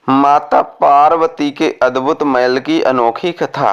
माता पार्वती के अद्भुत महल की अनोखी कथा।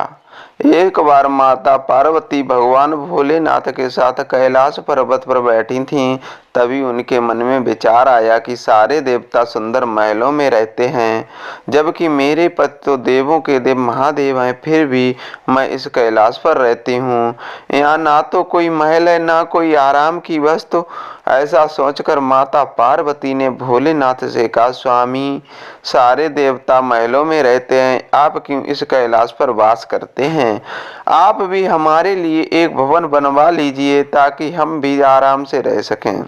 एक बार माता पार्वती भगवान भोलेनाथ के साथ कैलाश पर्वत पर बैठी थीं। तभी उनके मन में विचार आया कि सारे देवता सुंदर महलों में रहते हैं, जबकि मेरे पति तो देवों के देव महादेव हैं। फिर भी मैं इस कैलाश पर रहती हूँ। यहाँ ना तो कोई महल है, ना कोई आराम की वस्तु। ऐसा सोचकर माता पार्वती ने भोलेनाथ से कहा, स्वामी, सारे देवता महलों में रहते हैं, आप क्यों इस कैलाश पर वास करते हैं? आप भी हमारे लिए एक भवन बनवा लीजिए ताकि हम भी आराम से रह सकें।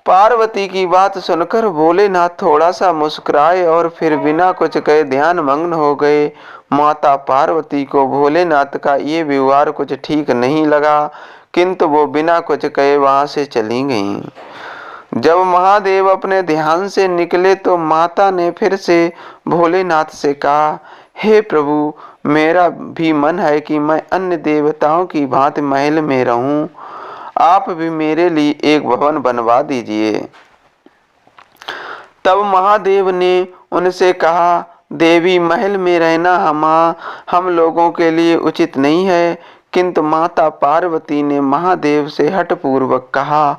पार्वती की बात सुनकर भोलेनाथ थोड़ा सा मुस्कुराए और फिर बिना कुछ कहे ध्यान मग्न हो गए। माता पार्वती को भोलेनाथ का ये व्यवहार कुछ ठीक नहीं लगा, किंतु वो बिना कुछ कहे वहां से चली गईं। जब महादेव अपने ध्यान से निकले तो माता ने फिर से भोलेनाथ से कहा, हे प्रभु, मेरा भी मन है कि मैं अन्य देवताओं की भांति महल में रहूं। आप भी मेरे लिए एक भवन बनवा दीजिए। तब महादेव ने उनसे कहा, देवी, महल में रहना हम लोगों के लिए उचित नहीं है। किंतु माता पार्वती ने महादेव से हठपूर्वक कहा,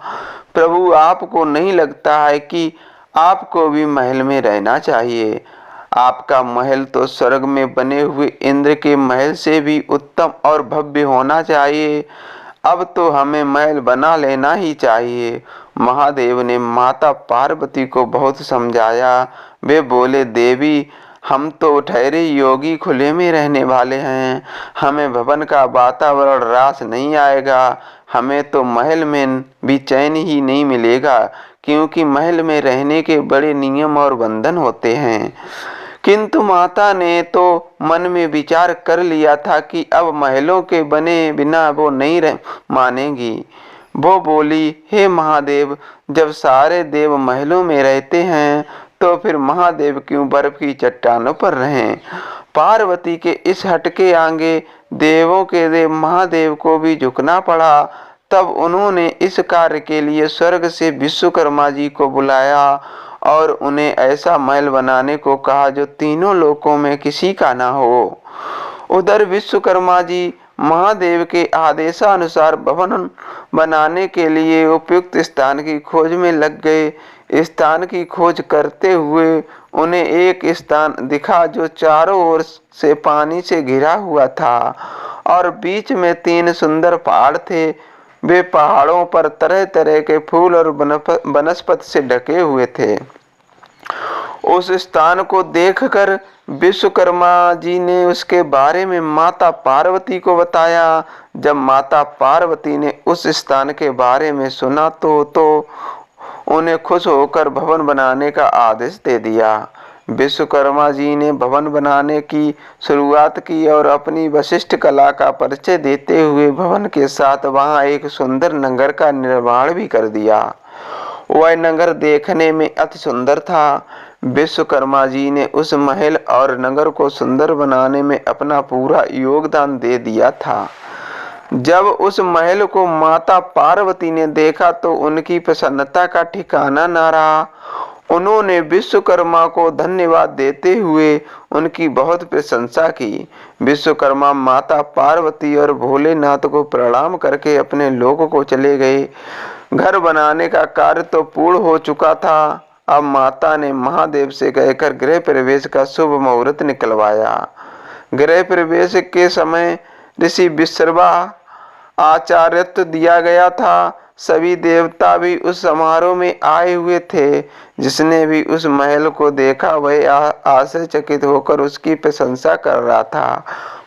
प्रभु, आपको नहीं लगता है कि आपको भी महल में रहना चाहिए? आपका महल तो स्वर्ग में बने हुए इंद्र के महल से भी उत्तम और भव्य होना चाहिए। अब तो हमें महल बना लेना ही चाहिए। महादेव ने माता पार्वती को बहुत समझाया। वे बोले, देवी, हम तो ठहरे योगी खुले में रहने वाले हैं। हमें भवन का वातावरण रास नहीं आएगा। हमें तो महल में भी चैन ही नहीं मिलेगा, क्योंकि महल में रहने के बड़े नियम और बंधन होते हैं। किंतु माता ने तो मन में विचार कर लिया था कि अब महलों के बने बिना वो नहीं मानेगी। वो बोली, हे महादेव, जब सारे देव महलों में रहते हैं तो फिर महादेव क्यों बर्फ की चट्टानों पर रहें? पार्वती के इस हट के आगे देवों के देव महादेव को भी झुकना पड़ा। तब उन्होंने इस कार्य के लिए स्वर्ग से विश्वकर्मा जी को बुलाया और उन्हें ऐसा महल बनाने को कहा जो तीनों लोकों में किसी का ना हो। उधर विश्वकर्मा जी महादेव के आदेशानुसार भवन बनाने के लिए उपयुक्त स्थान की खोज में लग गए। स्थान की खोज करते हुए उन्हें एक स्थान दिखा जो चारों ओर से पानी से घिरा हुआ था और बीच में 3 सुंदर पहाड़ थे। वे पहाड़ों पर तरह तरह के फूल और वनस्पति से ढके हुए थे। उस स्थान को देखकर विश्वकर्मा जी ने उसके बारे में माता पार्वती को बताया। जब माता पार्वती ने उस स्थान के बारे में सुना तो उन्हें खुश होकर भवन बनाने का आदेश दे दिया। विश्वकर्मा जी ने भवन बनाने की शुरुआत की और अपनी वशिष्ठ कला का परिचय देते हुए भवन के साथ वहां एक सुंदर नगर का निर्माण भी कर दिया। वह नगर देखने में अति सुंदर था। विश्वकर्मा जी ने उस महल और नगर को सुंदर बनाने में अपना पूरा योगदान दे दिया था। जब उस महल को माता पार्वती ने देखा तो उनकी प्रसन्नता का ठिकाना न रहा। उन्होंने विश्वकर्मा को धन्यवाद देते हुए उनकी बहुत प्रशंसा की। विश्वकर्मा माता पार्वती और भोलेनाथ को प्रणाम करके अपने लोक को चले गए। घर बनाने का कार्य तो पूर्ण हो चुका था। अब माता ने महादेव से कहकर गृह प्रवेश का शुभ मुहूर्त निकलवाया। गृह प्रवेश के समय ऋषि विश्रवा आचार्यत्व दिया गया था। सभी देवता भी उस समारोह में आए हुए थे। जिसने भी उस महल को देखा वह आश्चर्यचकित होकर उसकी प्रशंसा कर रहा था।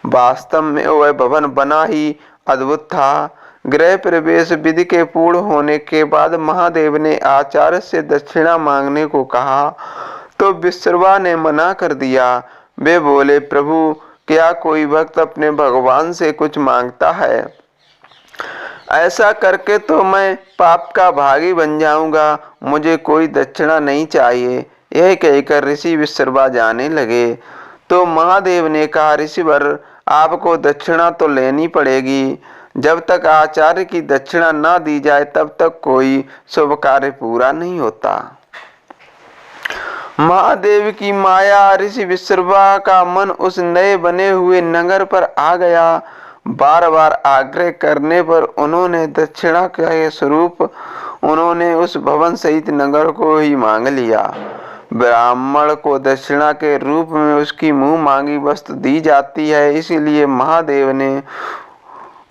वास्तव में वह भवन बना ही अद्भुत था। गृह प्रवेश विधि के पूर्ण होने के बाद महादेव ने आचार्य से दक्षिणा मांगने को कहा तो विश्रवा ने मना कर दिया। वे बोले, प्रभु, क्या कोई भक्त अपने भगवान से कुछ मांगता है? ऐसा करके तो मैं पाप का भागी बन जाऊंगा। मुझे कोई दक्षिणा नहीं चाहिए। यह कहकर ऋषि विश्रवा जाने लगे तो महादेव ने कहा, ऋषिवर, आपको दक्षिणा तो लेनी पड़ेगी। जब तक आचार्य की दक्षिणा न दी जाए तब तक कोई शुभ कार्य पूरा नहीं होता। महादेव की माया ऋषि विश्रवा का मन उस नए बने हुए नगर पर आ गया। बार बार आग्रह करने पर उन्होंने दक्षिणा के स्वरूप उन्होंने उस भवन सहित नगर को ही मांग लिया। ब्राह्मण को दक्षिणा के रूप में उसकी मुंह मांगी वस्तु दी जाती है, इसीलिए महादेव ने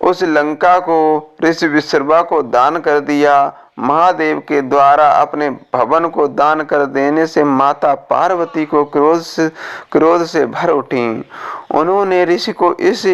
उस लंका को ऋषि विश्रवा को दान कर दिया। महादेव के द्वारा अपने भवन को दान कर देने से माता पार्वती को क्रोध से भर उठी। उन्होंने ऋषि को इस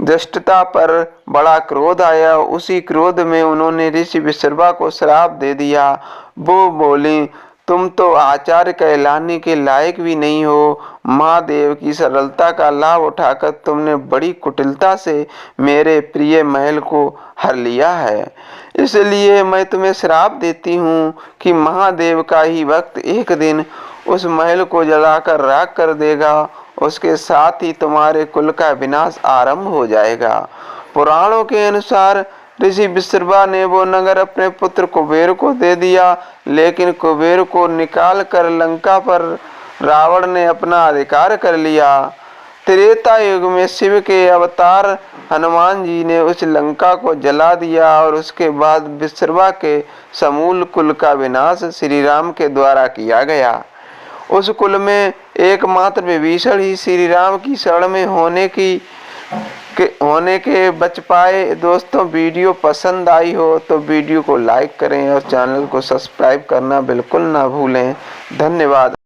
दृष्टता पर बड़ा क्रोध आया। उसी क्रोध में उन्होंने ऋषि विश्रवा को श्राप दे दिया। वो बोली, तुम तो आचार्य कहलाने के लायक भी नहीं हो। महादेव की सरलता का लाभ उठाकर तुमने बड़ी कुटिलता से मेरे प्रिय महल को हर लिया है। इसलिए मैं तुम्हें श्राप देती हूँ कि महादेव का ही भक्त एक दिन उस महल को जलाकर राख कर देगा। उसके साथ ही तुम्हारे कुल का विनाश आरंभ हो जाएगा। पुराणों के अनुसार ऋषि विश्रवा ने वो नगर अपने पुत्र कुबेर को दे दिया, लेकिन कुबेर को निकाल कर लंका पर रावण ने अपना अधिकार कर लिया। त्रेता युग में शिव के अवतार हनुमान जी ने उस लंका को जला दिया और उसके बाद विश्रवा के समूल कुल का विनाश श्री राम के द्वारा किया गया। उस कुल में एकमात्र विभीषण ही श्री राम की शरण में होने के बच पाए। दोस्तों, वीडियो पसंद आई हो तो वीडियो को लाइक करें और चैनल को सब्सक्राइब करना बिल्कुल ना भूलें। धन्यवाद।